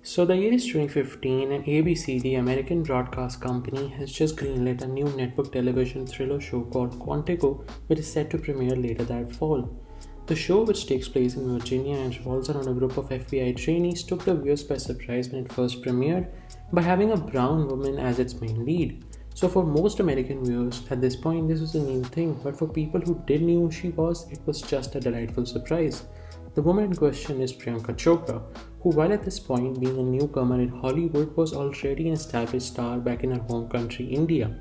So the year is 2015 and ABC, the American broadcast company, has just greenlit a new network television thriller show called Quantico, which is set to premiere later that fall. The show, which takes place in Virginia and revolves around a group of FBI trainees, took the viewers by surprise when it first premiered by having a brown woman as its main lead. So for most American viewers at this point this was a new thing, but for people who did know who she was, it was just a delightful surprise. The woman in question is Priyanka Chopra, who while at this point being a newcomer in Hollywood was already an established star back in her home country India.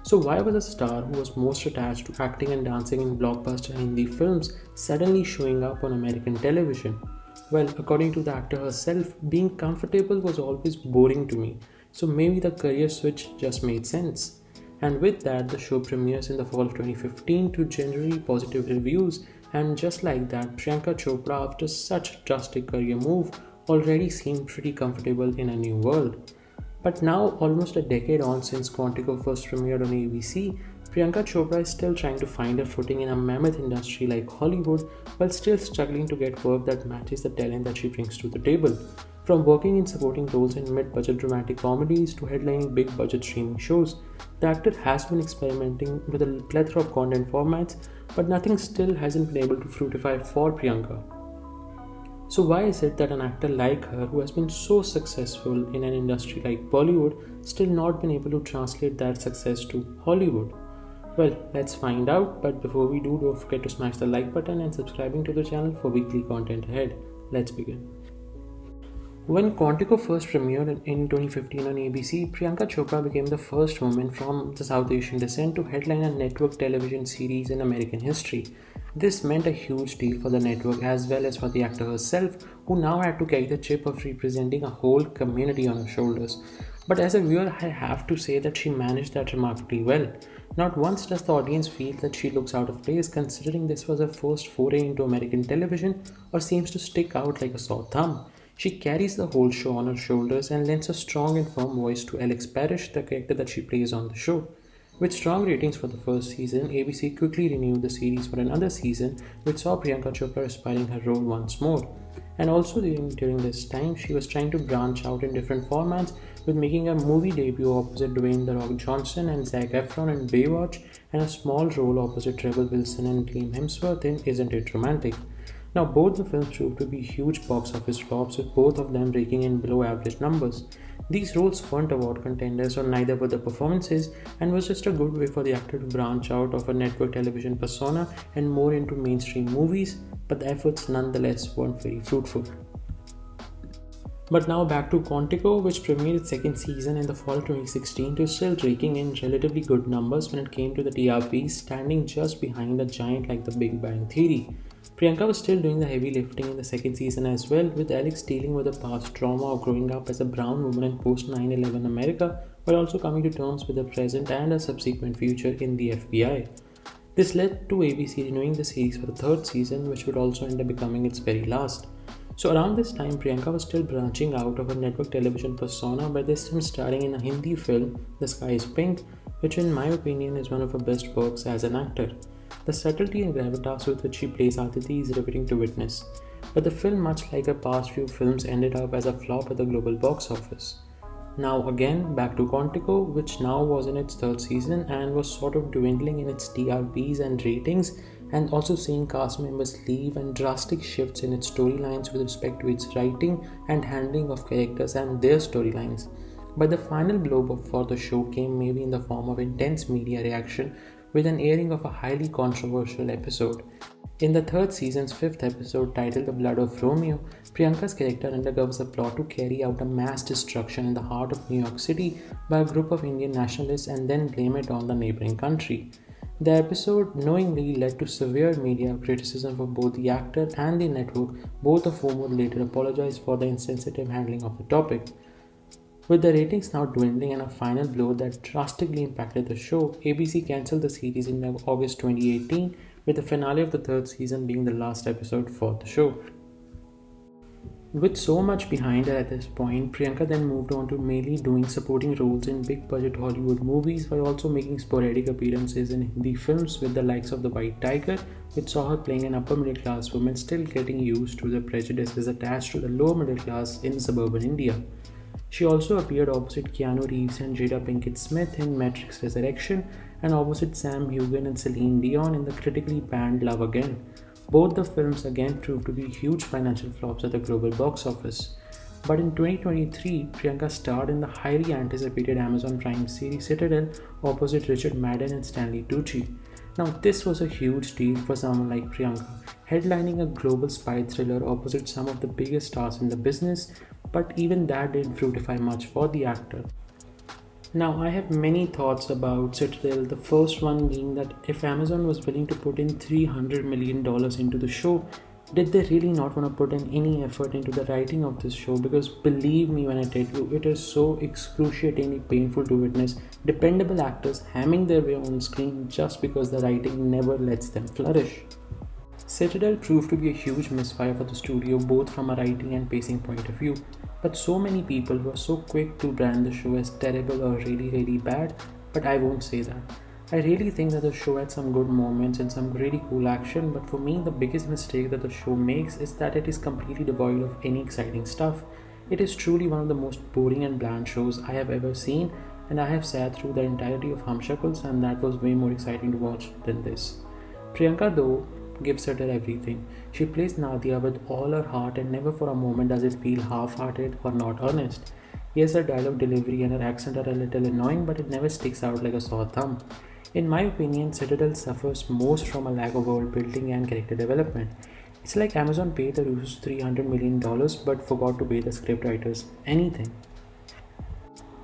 So why was a star who was most attached to acting and dancing in blockbuster Hindi films suddenly showing up on American television? Well, according to the actor herself, being comfortable was always boring to me, so maybe the career switch just made sense. And with that, the show premieres in the fall of 2015 to generally positive reviews, and just like that, Priyanka Chopra, after such a drastic career move, already seemed pretty comfortable in a new world. But now, almost a decade on since Quantico first premiered on ABC, Priyanka Chopra is still trying to find her footing in a mammoth industry like Hollywood while still struggling to get work that matches the talent that she brings to the table. From working in supporting roles in mid-budget romantic comedies to headlining big-budget streaming shows, the actor has been experimenting with a plethora of content formats, but nothing still hasn't been able to fructify for Priyanka. So why is it that an actor like her, who has been so successful in an industry like Bollywood, still not been able to translate that success to Hollywood? Well, let's find out, but before we do, don't forget to smash the like button and subscribing to the channel for weekly content ahead. Let's begin. When Quantico first premiered in 2015 on ABC, Priyanka Chopra became the first woman from the South Asian descent to headline a network television series in American history. This meant a huge deal for the network as well as for the actor herself, who now had to carry the chip of representing a whole community on her shoulders. But as a viewer, I have to say that she managed that remarkably well. Not once does the audience feel that she looks out of place considering this was her first foray into American television or seems to stick out like a sore thumb. She carries the whole show on her shoulders and lends a strong and firm voice to Alex Parrish, the character that she plays on the show. With strong ratings for the first season, ABC quickly renewed the series for another season, which saw Priyanka Chopra aspiring her role once more. And also during this time, she was trying to branch out in different formats, with making a movie debut opposite Dwayne The Rock Johnson and Zac Efron in Baywatch, and a small role opposite Rebel Wilson and Liam Hemsworth in Isn't It Romantic? Now, both the films proved to be huge box office flops, with both of them raking in below average numbers. These roles weren't award contenders, or neither were the performances, and was just a good way for the actor to branch out of a network television persona and more into mainstream movies, but the efforts nonetheless weren't very fruitful. But now back to Quantico, which premiered its second season in the fall 2016 to still raking in relatively good numbers when it came to the TRPs, standing just behind a giant like The Big Bang Theory. Priyanka was still doing the heavy lifting in the second season as well, with Alex dealing with the past trauma of growing up as a brown woman in post 9/11 America, while also coming to terms with the present and a subsequent future in the FBI. This led to ABC renewing the series for the third season, which would also end up becoming its very last. So around this time, Priyanka was still branching out of her network television persona, by this time starring in a Hindi film, The Sky is Pink, which in my opinion is one of her best works as an actor. The subtlety and gravitas with which she plays Aditi is riveting to witness. But the film, much like her past few films, ended up as a flop at the global box office. Now again, back to Quantico, which now was in its third season and was sort of dwindling in its TRPs and ratings, and also seeing cast members leave and drastic shifts in its storylines with respect to its writing and handling of characters and their storylines. But the final blow for the show came maybe in the form of intense media reaction with an airing of a highly controversial episode. In the third season's fifth episode, titled The Blood of Romeo, Priyanka's character undergoes a plot to carry out a mass destruction in the heart of New York City by a group of Indian nationalists and then blame it on the neighboring country. The episode knowingly led to severe media criticism for both the actor and the network, both of whom would later apologize for the insensitive handling of the topic. With the ratings now dwindling and a final blow that drastically impacted the show, ABC cancelled the series in August 2018, with the finale of the third season being the last episode for the show. With so much behind her at this point, Priyanka then moved on to mainly doing supporting roles in big budget Hollywood movies while also making sporadic appearances in Hindi films with the likes of The White Tiger, which saw her playing an upper middle class woman still getting used to the prejudices attached to the lower middle class in suburban India. She also appeared opposite Keanu Reeves and Jada Pinkett Smith in Matrix Resurrection and opposite Sam Heughan and Celine Dion in the critically panned Love Again. Both the films again proved to be huge financial flops at the global box office. But in 2023, Priyanka starred in the highly anticipated Amazon Prime series Citadel opposite Richard Madden and Stanley Tucci. Now, this was a huge deal for someone like Priyanka, headlining a global spy thriller opposite some of the biggest stars in the business, but even that didn't fructify much for the actor. Now, I have many thoughts about Citadel. The first one being that if Amazon was willing to put in $300 million into the show, did they really not want to put in any effort into the writing of this show? Because believe me when I tell you, it is so excruciatingly painful to witness dependable actors hamming their way on screen just because the writing never lets them flourish. Citadel proved to be a huge misfire for the studio both from a writing and pacing point of view, but so many people were so quick to brand the show as terrible or really bad, but I won't say that. I really think that the show had some good moments and some really cool action, but for me the biggest mistake that the show makes is that it is completely devoid of any exciting stuff. It is truly one of the most boring and bland shows I have ever seen, and I have sat through the entirety of Humshuckles and that was way more exciting to watch than this. Priyanka though gives her everything. She plays Nadia with all her heart and never for a moment does it feel half-hearted or not earnest. Yes, her dialogue delivery and her accent are a little annoying, but it never sticks out like a sore thumb. In my opinion, Citadel suffers most from a lack of world building and character development. It's like Amazon paid the Russos $300 million but forgot to pay the scriptwriters anything.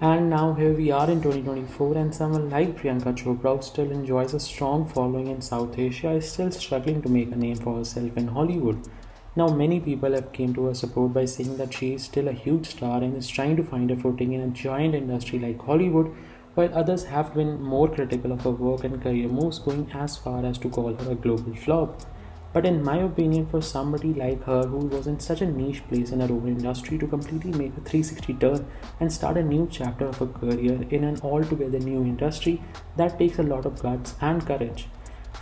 And now here we are in 2024 and someone like Priyanka Chopra who still enjoys a strong following in South Asia is still struggling to make a name for herself in Hollywood. Now many people have came to her support by saying that she is still a huge star and is trying to find her footing in a giant industry like Hollywood, while others have been more critical of her work and career moves, going as far as to call her a global flop. But in my opinion, for somebody like her who was in such a niche place in her own industry to completely make a 360 turn and start a new chapter of her career in an altogether new industry, that takes a lot of guts and courage.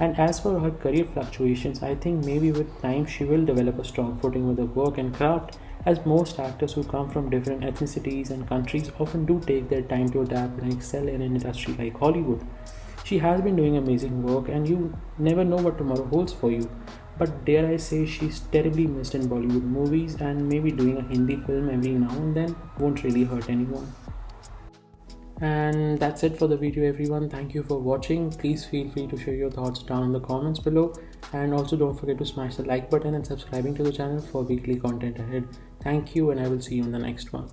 And as for her career fluctuations, I think maybe with time she will develop a strong footing with her work and craft, as most actors who come from different ethnicities and countries often do take their time to adapt and excel in an industry like Hollywood. She has been doing amazing work and you never know what tomorrow holds for you. But dare I say she's terribly missed in Bollywood movies, and maybe doing a Hindi film every now and then won't really hurt anyone. And that's it for the video everyone. Thank you for watching. Please feel free to share your thoughts down in the comments below, and also don't forget to smash the like button and subscribing to the channel for weekly content ahead. Thank you and I will see you in the next one.